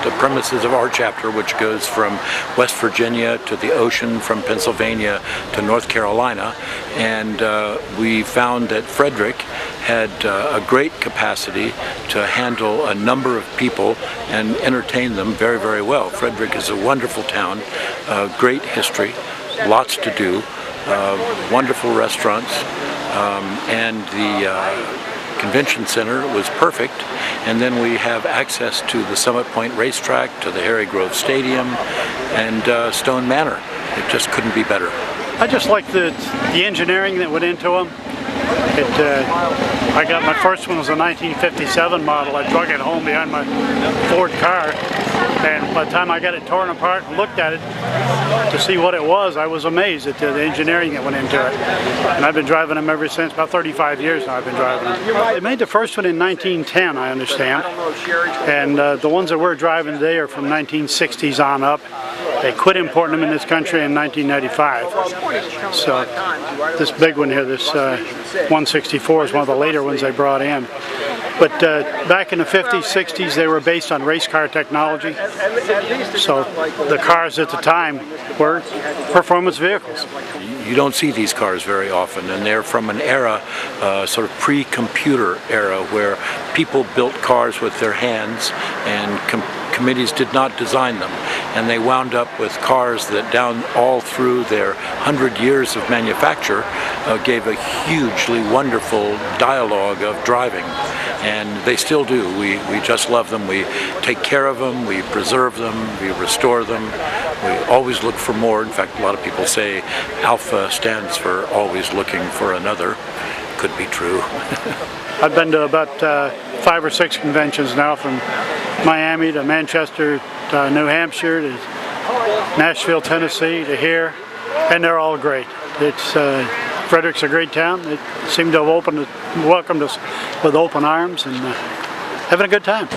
the premises of our chapter, which goes from West Virginia to the ocean, from Pennsylvania to North Carolina, and we found that Frederick had a great capacity to handle a number of people and entertain them very, very well. Frederick is a wonderful town, great history, lots to do, wonderful restaurants, and the convention center was perfect. And then we have access to the Summit Point Racetrack, to the Harry Grove Stadium, and Stone Manor. It just couldn't be better. I just like the engineering that went into them. I got my first one was a 1957 model. I drug it home behind my Ford car, and by the time I got it torn apart and looked at it to see what it was, I was amazed at the engineering that went into it. And I've been driving them ever since. About 35 years now I've been driving them. They made the first one in 1910, I understand, and the ones that we're driving today are from 1960s on up. They quit importing them in this country in 1995. So this big one here, this 164, is one of the later ones they brought in. But back in the 50s, 60s, they were based on race car technology. So the cars at the time were performance vehicles. You don't see these cars very often, and they're from an era, sort of pre-computer era, where people built cars with their hands and committees did not design them, and they wound up with cars that down all through their 100 years of manufacture gave a hugely wonderful dialogue of driving, and they still do. We just love them. We take care of them, we preserve them, we restore them, we always look for more. In fact, a lot of people say Alfa stands for always looking for another. Could be true. I've been to about 5 or 6 conventions now, from Miami to Manchester to New Hampshire to Nashville, Tennessee to here, and they're all great. It's Frederick's a great town. They seem to have welcomed us with open arms and having a good time.